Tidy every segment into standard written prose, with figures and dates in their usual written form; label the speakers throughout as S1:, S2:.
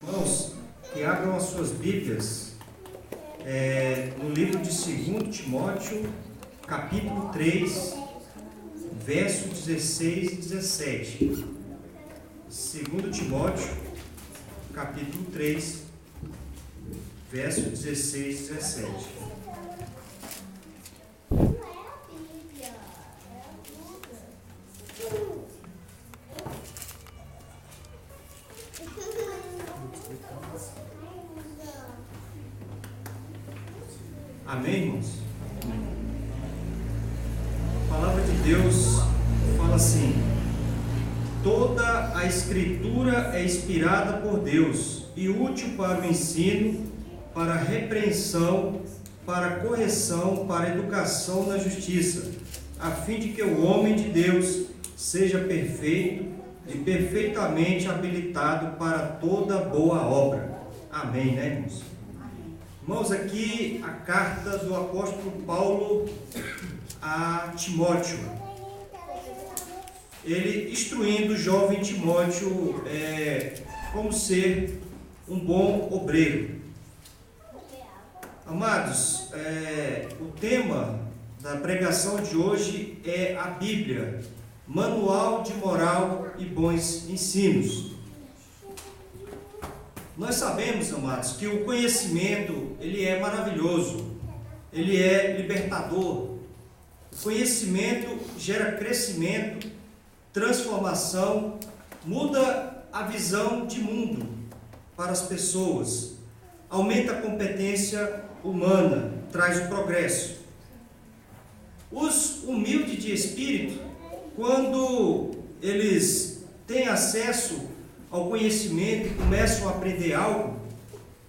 S1: Irmãos, que abram as suas Bíblias no livro de 2 Timóteo, capítulo 3, verso 16 e 17. 2 Timóteo, capítulo 3, verso 16 e 17. Amém, irmãos? A palavra de Deus fala assim: toda a Escritura é inspirada por Deus e útil para o ensino, para a repreensão, para a correção, para a educação na justiça, a fim de que o homem de Deus seja perfeito e perfeitamente habilitado para toda boa obra. Amém, né, irmãos? Irmãos, aqui a carta do apóstolo Paulo a Timóteo. Ele instruindo o jovem Timóteo como ser um bom obreiro. Amados, o tema da pregação de hoje é a Bíblia, Manual de Moral e Bons Ensinos. Nós sabemos, amados, que o conhecimento, ele é maravilhoso, ele é libertador. O conhecimento gera crescimento, transformação, muda a visão de mundo para as pessoas, aumenta a competência humana, traz o progresso. Os humildes de espírito, quando eles têm acesso ao conhecimento e começam a aprender algo,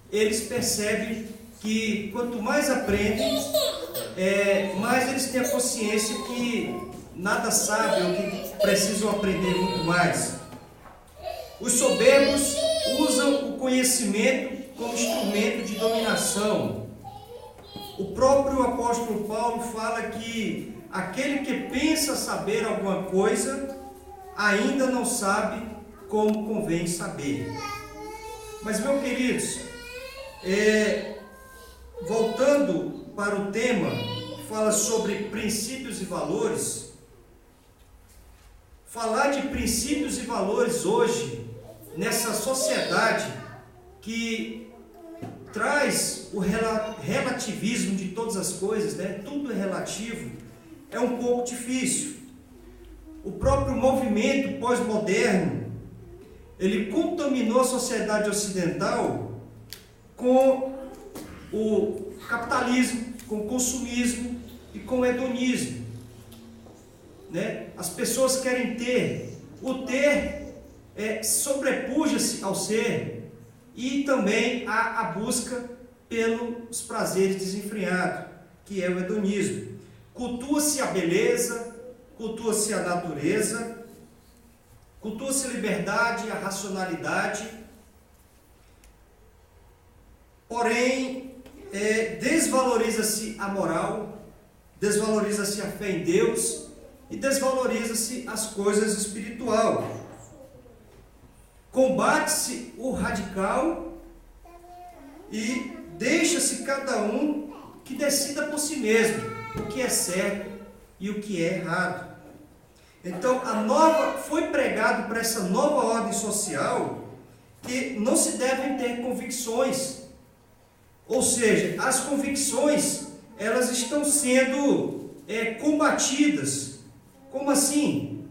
S1: eles percebem que quanto mais aprendem, mais eles têm a consciência que nada sabem ou que precisam aprender muito mais. Os soberbos usam o conhecimento como instrumento de dominação. O próprio apóstolo Paulo fala que aquele que pensa saber alguma coisa ainda não sabe como convém saber. Mas, meus queridos, voltando para o tema que fala sobre princípios e valores, falar de princípios e valores hoje, nessa sociedade que traz o relativismo de todas as coisas, né? Tudo é relativo, é um pouco difícil. O próprio movimento pós-moderno, ele contaminou a sociedade ocidental com o capitalismo, com o consumismo e com o hedonismo, né? As pessoas querem ter, o ter sobrepuja-se ao ser, e também há a busca pelos prazeres desenfreados, que é o hedonismo. Cultua-se a beleza, cultua-se a natureza, cultua-se a liberdade, a racionalidade, porém desvaloriza-se a moral, desvaloriza-se a fé em Deus e desvaloriza-se as coisas espirituais. Combate-se o radical e deixa-se cada um que decida por si mesmo o que é certo e o que é errado. Então, foi pregado para essa nova ordem social que não se devem ter convicções. Ou seja, as convicções, elas estão sendo combatidas. Como assim?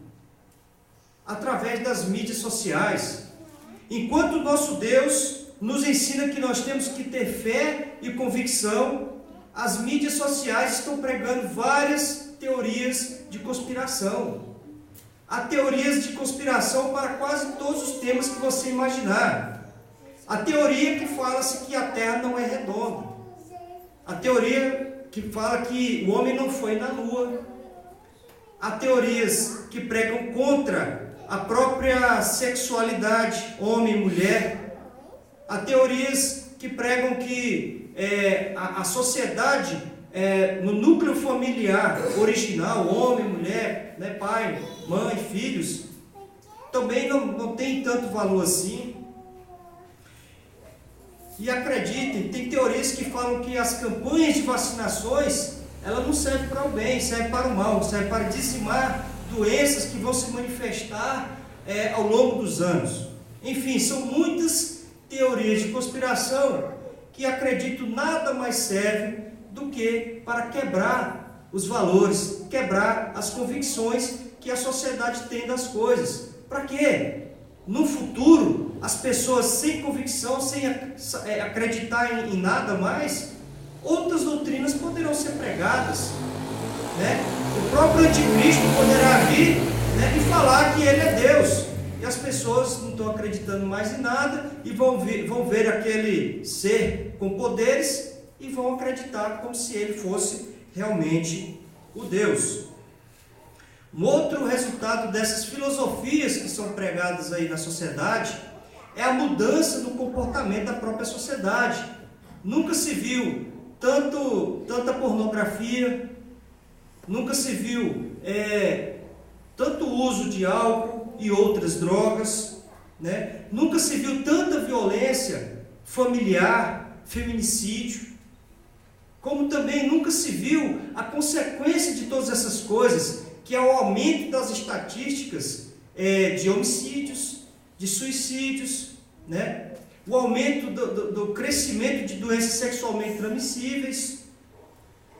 S1: Através das mídias sociais. Enquanto o nosso Deus nos ensina que nós temos que ter fé e convicção, as mídias sociais estão pregando várias teorias de conspiração. Há teorias de conspiração para quase todos os temas que você imaginar. A teoria que fala-se que a Terra não é redonda. A teoria que fala que o homem não foi na Lua. Há teorias que pregam contra a própria sexualidade, homem e mulher. Há teorias que pregam que a sociedade, no núcleo familiar original, homem, mulher, né, pai, mãe, filhos, também não tem tanto valor assim. E acreditem, tem teorias que falam que as campanhas de vacinações, ela não serve para o bem, serve para o mal, serve para dizimar doenças que vão se manifestar ao longo dos anos. Enfim, são muitas teorias de conspiração que acredito nada mais servem do que para quebrar os valores, quebrar as convicções que a sociedade tem das coisas. Para quê? No futuro, as pessoas sem convicção, sem acreditar em nada mais, outras doutrinas poderão ser pregadas, né? O próprio anticristo poderá vir, né, e falar que ele é Deus. E as pessoas não estão acreditando mais em nada e vão ver aquele ser com poderes e vão acreditar como se ele fosse realmente o Deus. Um outro resultado dessas filosofias que são pregadas aí na sociedade é a mudança no comportamento da própria sociedade. Nunca se viu tanta pornografia, nunca se viu tanto uso de álcool e outras drogas, né? Nunca se viu tanta violência familiar, feminicídio, como também nunca se viu a consequência de todas essas coisas, que é o aumento das estatísticas de homicídios, de suicídios, né? O aumento do crescimento de doenças sexualmente transmissíveis.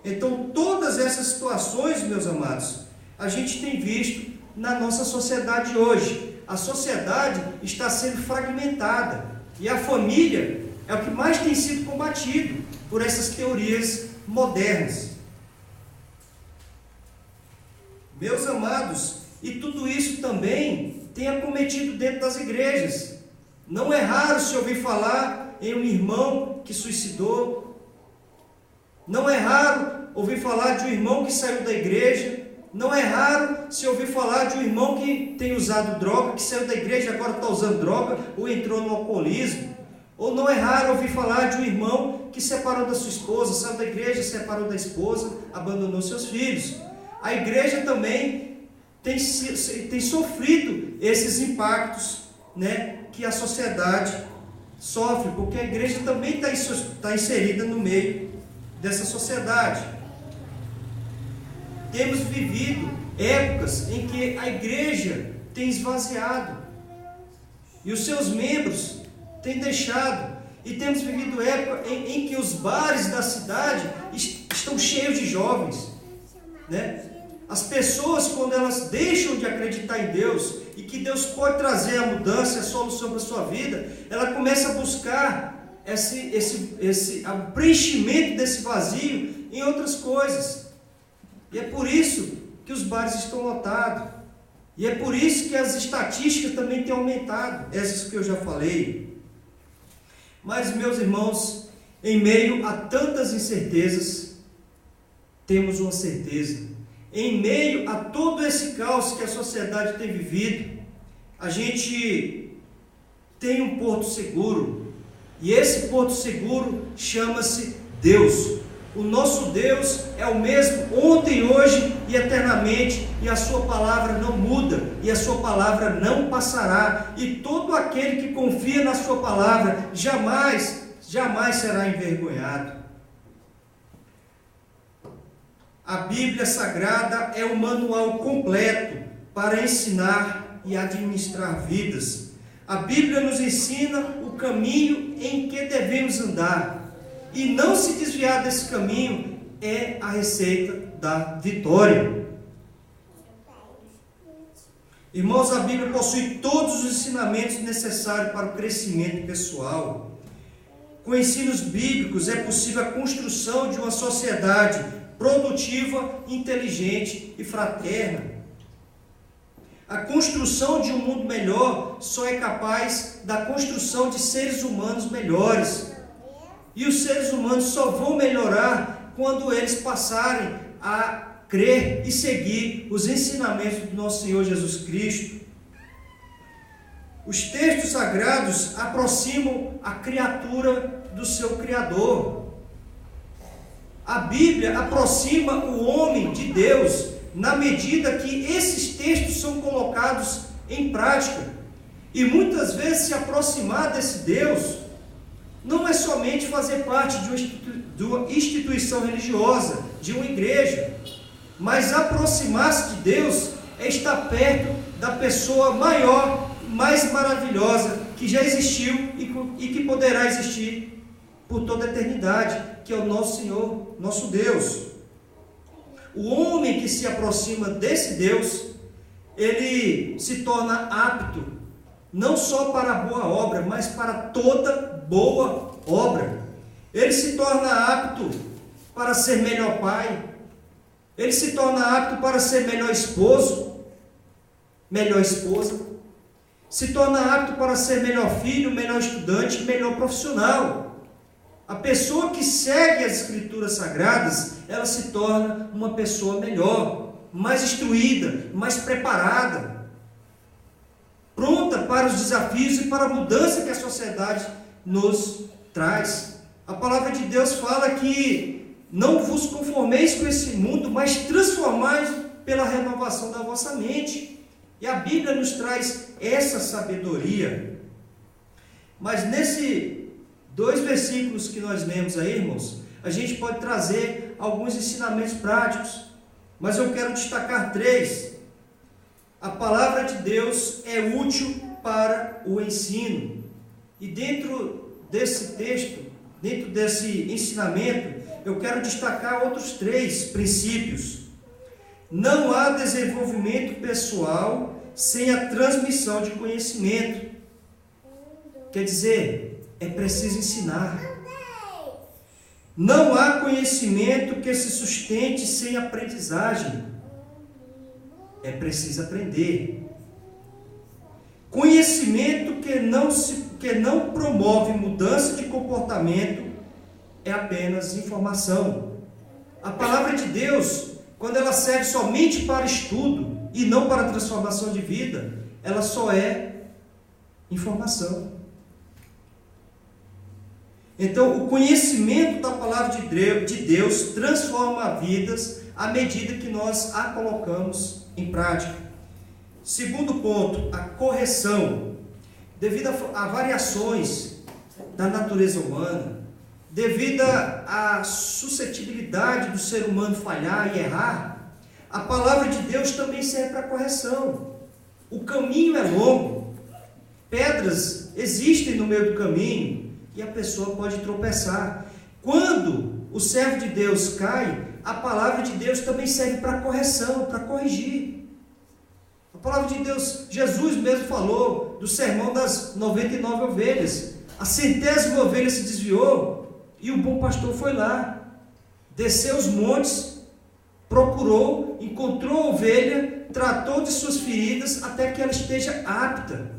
S1: Então, todas essas situações, meus amados, a gente tem visto na nossa sociedade hoje. A sociedade está sendo fragmentada e a família é o que mais tem sido combatido por essas teorias modernas. Meus amados, e tudo isso também tem acometido dentro das igrejas. Não é raro se ouvir falar em um irmão que suicidou. Não é raro ouvir falar de um irmão que saiu da igreja. Não é raro se ouvir falar de um irmão que tem usado droga, que saiu da igreja e agora está usando droga, ou entrou no alcoolismo. Ou não é raro ouvir falar de um irmão que separou da sua esposa, saiu da igreja, separou da esposa, abandonou seus filhos. A igreja também tem sofrido esses impactos, né, que a sociedade sofre, porque a igreja também está inserida no meio dessa sociedade. Temos vivido épocas em que a igreja tem esvaziado e os seus membros têm deixado, e temos vivido época em que os bares da cidade estão cheios de jovens, né? As pessoas, quando elas deixam de acreditar em Deus e que Deus pode trazer a mudança, a solução para a sua vida, ela começa a buscar o preenchimento desse vazio em outras coisas. E é por isso que os bares estão lotados. E é por isso que as estatísticas também têm aumentado, essas que eu já falei. Mas, meus irmãos, em meio a tantas incertezas, temos uma certeza. Em meio a todo esse caos que a sociedade tem vivido, a gente tem um porto seguro. E esse porto seguro chama-se Deus. O nosso Deus é o mesmo ontem, hoje e eternamente, e a sua palavra não muda, e a sua palavra não passará, e todo aquele que confia na sua palavra jamais será envergonhado. A Bíblia Sagrada é o manual completo para ensinar e administrar vidas. A Bíblia nos ensina o caminho em que devemos andar, e não se desviar desse caminho é a receita da vitória. Irmãos, a Bíblia possui todos os ensinamentos necessários para o crescimento pessoal. Com ensinos bíblicos é possível a construção de uma sociedade produtiva, inteligente e fraterna. A construção de um mundo melhor só é capaz da construção de seres humanos melhores. E os seres humanos só vão melhorar quando eles passarem a crer e seguir os ensinamentos do nosso Senhor Jesus Cristo. Os textos sagrados aproximam a criatura do seu Criador. A Bíblia aproxima o homem de Deus na medida que esses textos são colocados em prática. E muitas vezes, se aproximar desse Deus, não é somente fazer parte de uma instituição religiosa, de uma igreja, mas aproximar-se de Deus é estar perto da pessoa maior, mais maravilhosa que já existiu e que poderá existir por toda a eternidade, que é o nosso Senhor, nosso Deus. O homem que se aproxima desse Deus, ele se torna apto, não só para a boa obra, mas para toda boa obra. Ele se torna apto para ser melhor pai, ele se torna apto para ser melhor esposo, melhor esposa, se torna apto para ser melhor filho, melhor estudante, melhor profissional. A pessoa que segue as Escrituras Sagradas, ela se torna uma pessoa melhor, mais instruída, mais preparada, pronta para os desafios e para a mudança que a sociedade nos traz. A palavra de Deus fala que não vos conformeis com esse mundo, mas transformais pela renovação da vossa mente. E a Bíblia nos traz essa sabedoria. Mas nesses 2 versículos que nós lemos aí, irmãos, a gente pode trazer alguns ensinamentos práticos, mas eu quero destacar 3. A palavra de Deus é útil para o ensino. E dentro desse texto, dentro desse ensinamento, eu quero destacar outros 3 princípios. Não há desenvolvimento pessoal sem a transmissão de conhecimento. Quer dizer, é preciso ensinar. Não há conhecimento que se sustente sem aprendizagem. É preciso aprender. Conhecimento que não promove mudança de comportamento é apenas informação. A palavra de Deus, quando ela serve somente para estudo e não para transformação de vida, ela só é informação. Então, o conhecimento da palavra de Deus transforma vidas à medida que nós a colocamos em prática. Segundo ponto, a correção. Devido a variações da natureza humana, devido à suscetibilidade do ser humano falhar e errar, a palavra de Deus também serve para correção. O caminho é longo, pedras existem no meio do caminho, e a pessoa pode tropeçar. Quando o servo de Deus cai, a palavra de Deus também serve para correção, para corrigir. A palavra de Deus, Jesus mesmo falou do sermão das 99 ovelhas. A 100ª ovelha se desviou e o bom pastor foi lá, desceu os montes, procurou, encontrou a ovelha, tratou de suas feridas até que ela esteja apta.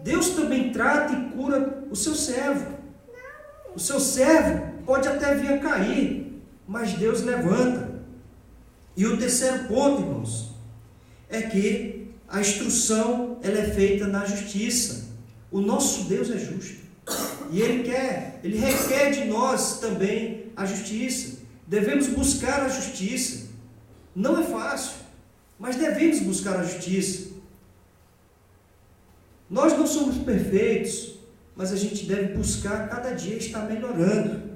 S1: Deus também trata e cura o seu servo. O seu servo pode até vir a cair, mas Deus levanta. E o terceiro ponto, irmãos, é que a instrução ela é feita na justiça. O nosso Deus é justo. E Ele requer de nós também a justiça. Devemos buscar a justiça. Não é fácil, mas devemos buscar a justiça. Nós não somos perfeitos, mas a gente deve buscar cada dia estar melhorando.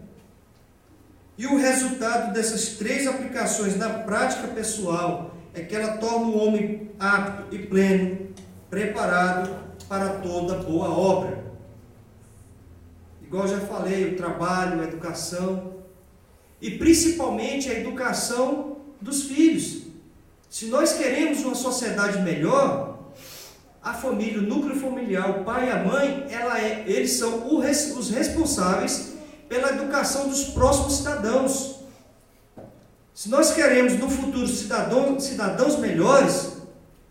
S1: E o resultado dessas 3 aplicações na prática pessoal é que ela torna o homem apto e pleno, preparado para toda boa obra. Igual eu já falei, o trabalho, a educação, e principalmente a educação dos filhos. Se nós queremos uma sociedade melhor, a família, o núcleo familiar, o pai e a mãe, eles são os responsáveis pela educação dos próximos cidadãos. Se nós queremos no futuro cidadãos melhores,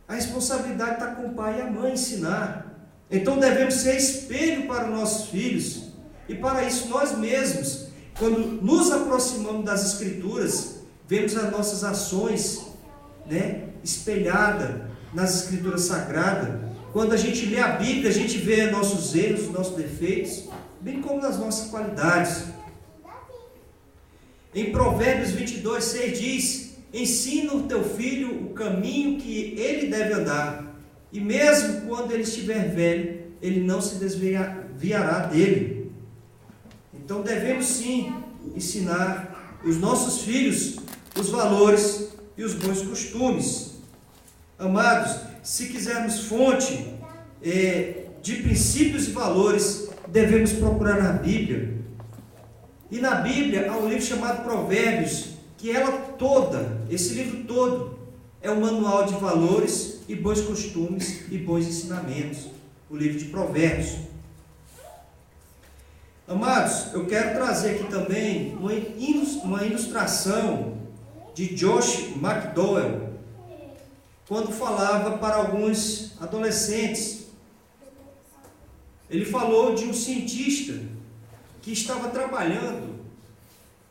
S1: a responsabilidade está com o pai e a mãe ensinar. Então devemos ser espelho para os nossos filhos. E para isso nós mesmos, quando nos aproximamos das Escrituras, vemos as nossas ações espelhadas nas Escrituras Sagradas. Quando a gente lê a Bíblia, a gente vê nossos erros, nossos defeitos, bem como nas nossas qualidades. Em Provérbios 22:6 diz: ensina o teu filho o caminho que ele deve andar, e mesmo quando ele estiver velho, ele não se desviará dele. Então devemos sim ensinar os nossos filhos os valores e os bons costumes. Amados, se quisermos fonte de princípios e valores, devemos procurar na Bíblia. E na Bíblia há um livro chamado Provérbios, que esse livro todo, é um manual de valores e bons costumes e bons ensinamentos. O livro de Provérbios. Amados, eu quero trazer aqui também uma ilustração de Josh McDowell, quando falava para alguns adolescentes. Ele falou de um cientista que estava trabalhando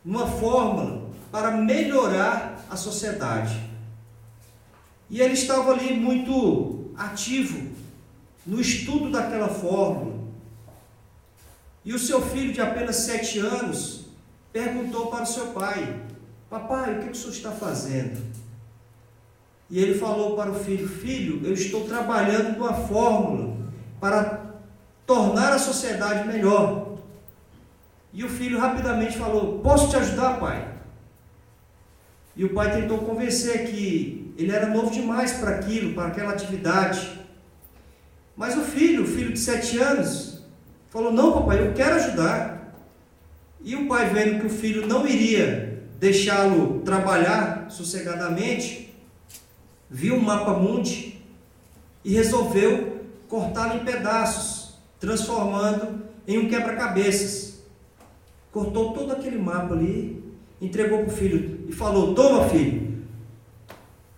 S1: numa fórmula para melhorar a sociedade. E ele estava ali muito ativo no estudo daquela fórmula. E o seu filho de apenas 7 anos perguntou para o seu pai: papai, o que o senhor está fazendo? E ele falou para o filho: filho, eu estou trabalhando numa fórmula para tornar a sociedade melhor. E o filho rapidamente falou: posso te ajudar, pai? E o pai tentou convencer que ele era novo demais para aquilo, para aquela atividade. Mas o filho de 7 anos, falou: não, papai, eu quero ajudar. E o pai, vendo que o filho não iria deixá-lo trabalhar sossegadamente, viu um mapa mundi e resolveu cortá-lo em pedaços, transformando em um quebra-cabeças. Cortou todo aquele mapa ali, entregou para o filho e falou: toma, filho,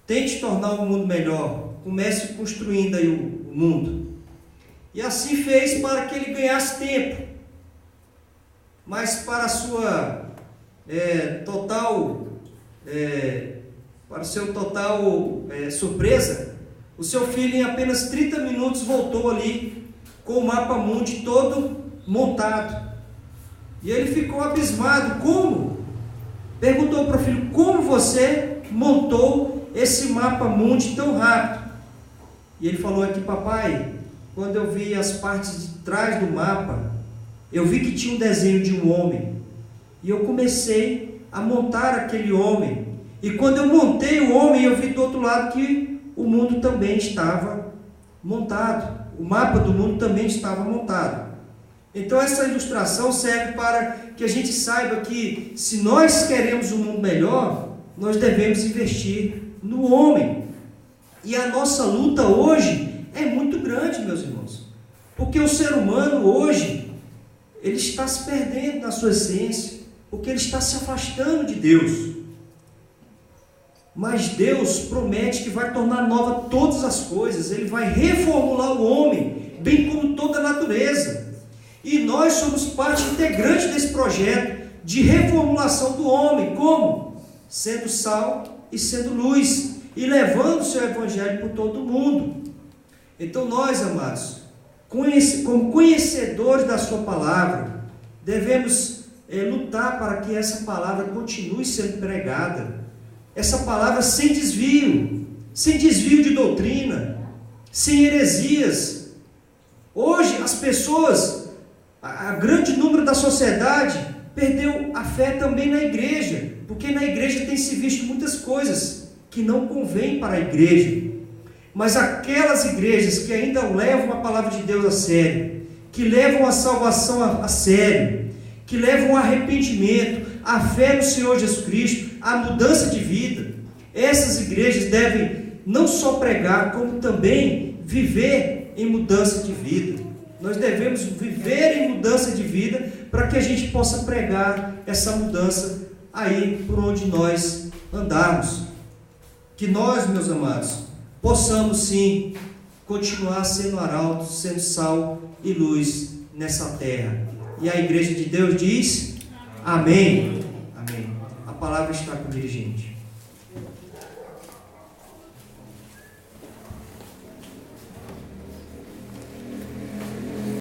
S1: tente tornar o mundo melhor, comece construindo aí o mundo. E assim fez para que ele ganhasse tempo. Mas para sua surpresa, o seu filho em apenas 30 minutos voltou ali com o mapa mundi todo montado. E ele ficou abismado. Como? Perguntou para o filho: como você montou esse mapa mundi tão rápido? E ele falou aqui: papai, quando eu vi as partes de trás do mapa, eu vi que tinha um desenho de um homem. E eu comecei a montar aquele homem. E quando eu montei o homem, eu vi do outro lado que o mundo também estava montado. O mapa do mundo também estava montado. Então essa ilustração serve para que a gente saiba que, se nós queremos um mundo melhor, nós devemos investir no homem. E a nossa luta hoje é muito grande, meus irmãos, porque o ser humano hoje, ele está se perdendo na sua essência, porque ele está se afastando de Deus. Mas Deus promete que vai tornar nova todas as coisas. Ele vai reformular o homem, bem como toda a natureza. E nós somos parte integrante desse projeto de reformulação do homem. Como? Sendo sal e sendo luz, e levando o seu evangelho por todo o mundo. Então nós, amados, como conhecedores da sua palavra, devemos lutar para que essa palavra continue sendo pregada. Essa palavra sem desvio de doutrina, sem heresias. Hoje as pessoas, a grande número da sociedade, perdeu a fé também na igreja, porque na igreja tem se visto muitas coisas que não convêm para a igreja. Mas aquelas igrejas que ainda levam a palavra de Deus a sério, que levam a salvação a sério, que levam o arrependimento, a fé no Senhor Jesus Cristo, a mudança de vida, essas igrejas devem não só pregar, como também viver em mudança de vida. Nós devemos viver em mudança de vida para que a gente possa pregar essa mudança aí por onde nós andarmos. Que nós, meus amados, possamos sim continuar sendo arauto, sendo sal e luz nessa terra. E a igreja de Deus diz: amém. Amém. A palavra está com o dirigente.